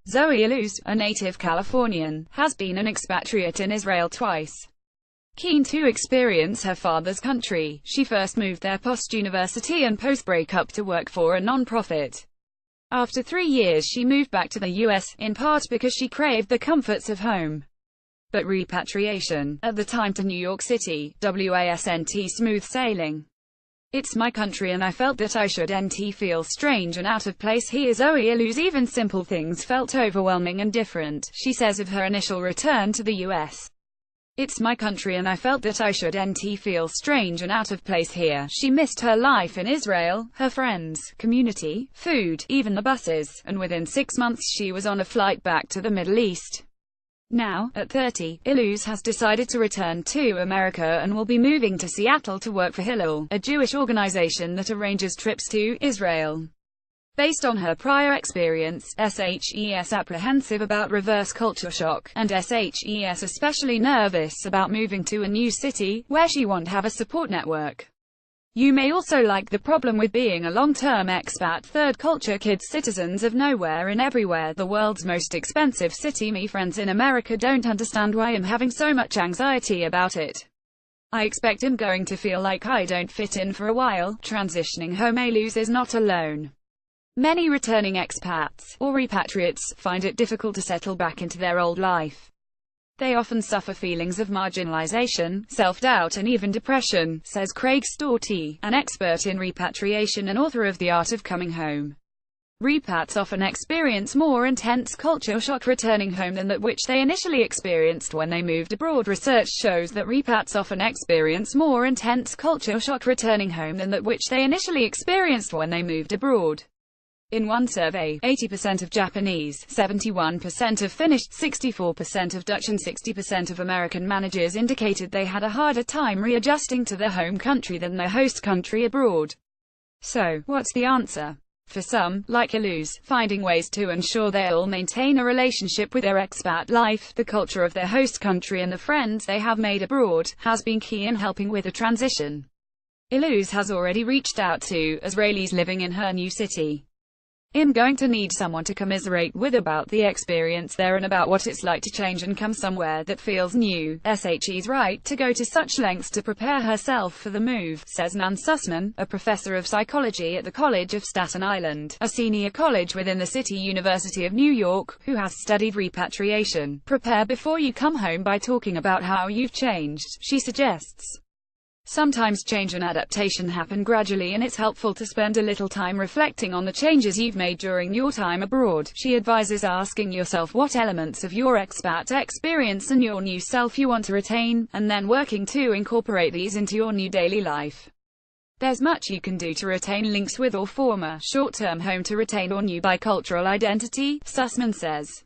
Zoe Illouz, a native Californian, has been an expatriate in Israel twice. Keen to experience her father's country, she first moved there post-university and post-breakup to work for a non-profit. After 3 years she moved back to the US, in part because she craved the comforts of home. But repatriation, at the time to New York City, wasn't smooth sailing. It's my country and I felt that I shouldn't feel strange and out of place here. Zoe Illouz, even simple things felt overwhelming and different, she says of her initial return to the US. It's my country and I felt that I shouldn't feel strange and out of place here. She missed her life in Israel, her friends, community, food, even the buses, and within 6 months she was on a flight back to the Middle East. Now, at 30, Illouz has decided to return to America and will be moving to Seattle to work for Hillel, a Jewish organization that arranges trips to Israel. Based on her prior experience, SHES apprehensive about reverse culture shock, and SHES especially nervous about moving to a new city, where she won't have a support network. You may also like the problem with being a long-term expat, third culture kids, citizens of nowhere and everywhere, the world's most expensive city. Me friends in America don't understand why I'm having so much anxiety about it. I expect I'm going to feel like I don't fit in for a while. Transitioning home. Illouz is not alone. Many returning expats, or repatriates, find it difficult to settle back into their old life. They often suffer feelings of marginalization, self-doubt and even depression, says Craig Stawty, an expert in repatriation and author of The Art of Coming Home. Repats often experience more intense culture shock returning home than that which they initially experienced when they moved abroad. Research shows that repats often experience more intense culture shock returning home than that which they initially experienced when they moved abroad. In one survey, 80% of Japanese, 71% of Finnish, 64% of Dutch and 60% of American managers indicated they had a harder time readjusting to their home country than their host country abroad. So, what's the answer? For some, like Illouz, finding ways to ensure they'll maintain a relationship with their expat life, the culture of their host country and the friends they have made abroad, has been key in helping with the transition. Illouz has already reached out to Israelis living in her new city. I'm going to need someone to commiserate with about the experience there and about what it's like to change and come somewhere that feels new. She's right to go to such lengths to prepare herself for the move, says Nan Sussman, a professor of psychology at the College of Staten Island, a senior college within the City University of New York, who has studied repatriation. Prepare before you come home by talking about how you've changed, she suggests. Sometimes change and adaptation happen gradually and it's helpful to spend a little time reflecting on the changes you've made during your time abroad. She advises asking yourself what elements of your expat experience and your new self you want to retain, and then working to incorporate these into your new daily life. There's much you can do to retain links with your former, short-term home to retain your new bicultural identity, Sussman says.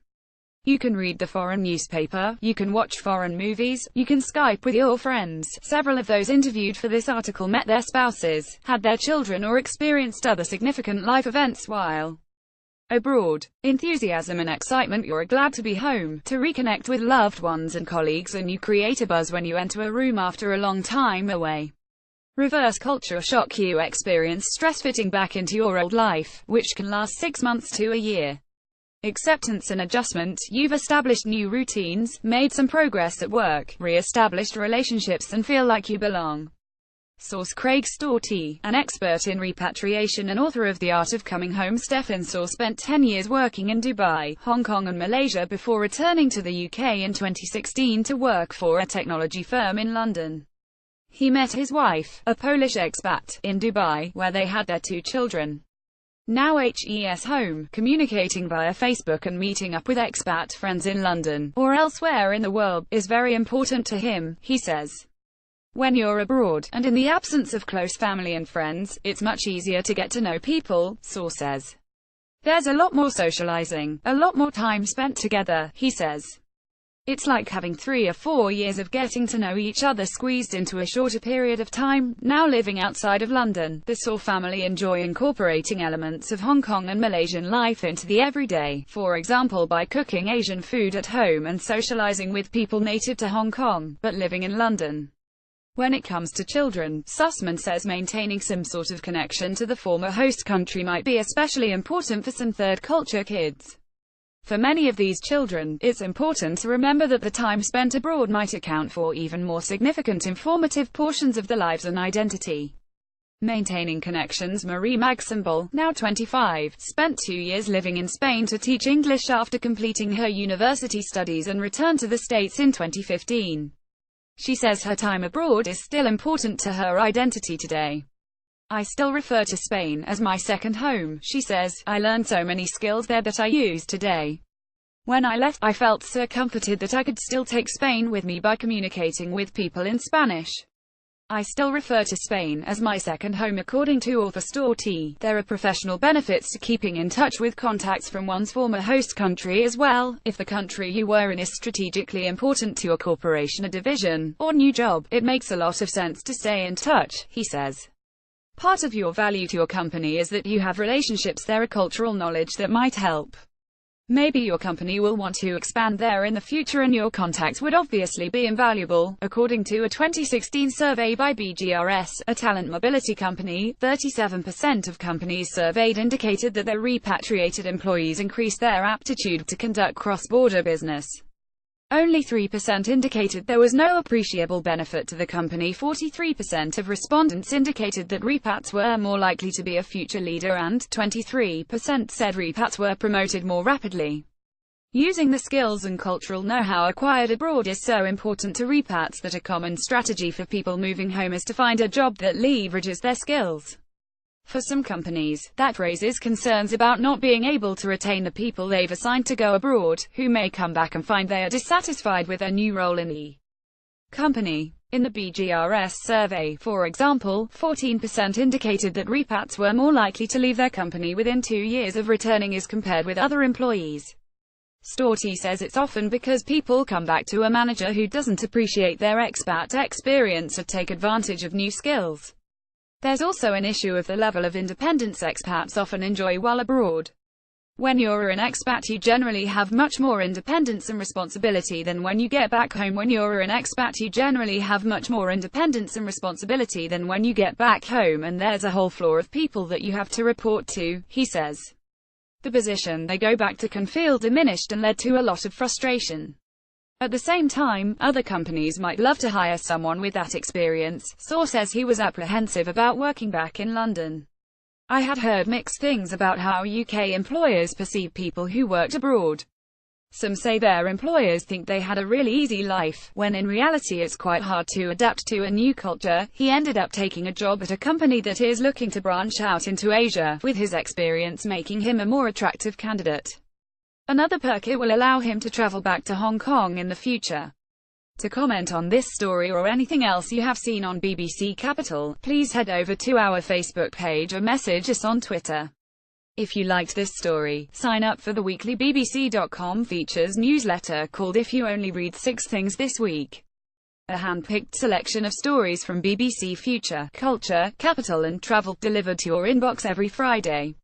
You can read the foreign newspaper, you can watch foreign movies, you can Skype with your friends. Several of those interviewed for this article met their spouses, had their children or experienced other significant life events while abroad. Enthusiasm and excitement. You're glad to be home, to reconnect with loved ones and colleagues, and you create a buzz when you enter a room after a long time away. Reverse culture shock. You experience stress fitting back into your old life, which can last 6 months to a year. Acceptance and adjustment. You've established new routines, made some progress at work, re-established relationships and feel like you belong. Source: Craig Stawty, an expert in repatriation and author of The Art of Coming Home. Stephen Saw spent 10 years working in Dubai, Hong Kong and Malaysia before returning to the UK in 2016 to work for a technology firm in London. He met his wife, a Polish expat, in Dubai, where they had their 2 children. Now HES home, communicating via Facebook and meeting up with expat friends in London, or elsewhere in the world, is very important to him, he says. When you're abroad, and in the absence of close family and friends, it's much easier to get to know people, Saw says. There's a lot more socializing, a lot more time spent together, he says. It's like having 3 or 4 years of getting to know each other squeezed into a shorter period of time. Now living outside of London, the Saw family enjoy incorporating elements of Hong Kong and Malaysian life into the everyday, for example by cooking Asian food at home and socializing with people native to Hong Kong, but living in London. When it comes to children, Sussman says maintaining some sort of connection to the former host country might be especially important for some third culture kids. For many of these children, it's important to remember that the time spent abroad might account for even more significant informative portions of their lives and identity. Maintaining connections. Marie Magsimbel, now 25, spent 2 years living in Spain to teach English after completing her university studies and returned to the States in 2015. She says her time abroad is still important to her identity today. "I still refer to Spain as my second home," she says. "I learned so many skills there that I use today. When I left, I felt so comforted that I could still take Spain with me by communicating with people in Spanish. I still refer to Spain as my second home." According to author Storti, there are professional benefits to keeping in touch with contacts from one's former host country as well. If the country you were in is strategically important to your corporation, a division, or new job, it makes a lot of sense to stay in touch, he says. Part of your value to your company is that you have relationships there, a cultural knowledge that might help. Maybe your company will want to expand there in the future and your contacts would obviously be invaluable. According to a 2016 survey by BGRS, a talent mobility company, 37% of companies surveyed indicated that their repatriated employees increased their aptitude to conduct cross-border business. Only 3% indicated there was no appreciable benefit to the company. 43% of respondents indicated that repats were more likely to be a future leader, and 23% said repats were promoted more rapidly. Using the skills and cultural know-how acquired abroad is so important to repats that a common strategy for people moving home is to find a job that leverages their skills. For some companies, that raises concerns about not being able to retain the people they've assigned to go abroad, who may come back and find they are dissatisfied with their new role in the company. In the BGRS survey, for example, 14% indicated that repats were more likely to leave their company within 2 years of returning as compared with other employees. Storti says it's often because people come back to a manager who doesn't appreciate their expat experience or take advantage of new skills. There's also an issue of the level of independence expats often enjoy while abroad. When you're an expat, you generally have much more independence and responsibility than when you get back home. When you're an expat, you generally have much more independence and responsibility than when you get back home, and there's a whole floor of people that you have to report to, he says. The position they go back to can feel diminished and led to a lot of frustration. At the same time, other companies might love to hire someone with that experience. Saw says he was apprehensive about working back in London. "I had heard mixed things about how UK employers perceive people who worked abroad. Some say their employers think they had a really easy life, when in reality it's quite hard to adapt to a new culture." He ended up taking a job at a company that is looking to branch out into Asia, with his experience making him a more attractive candidate. Another perk, it will allow him to travel back to Hong Kong in the future. To comment on this story or anything else you have seen on BBC Capital, please head over to our Facebook page or message us on Twitter. If you liked this story, sign up for the weekly BBC.com features newsletter called If You Only Read 6 Things This Week. A hand-picked selection of stories from BBC Future, Culture, Capital and Travel, delivered to your inbox every Friday.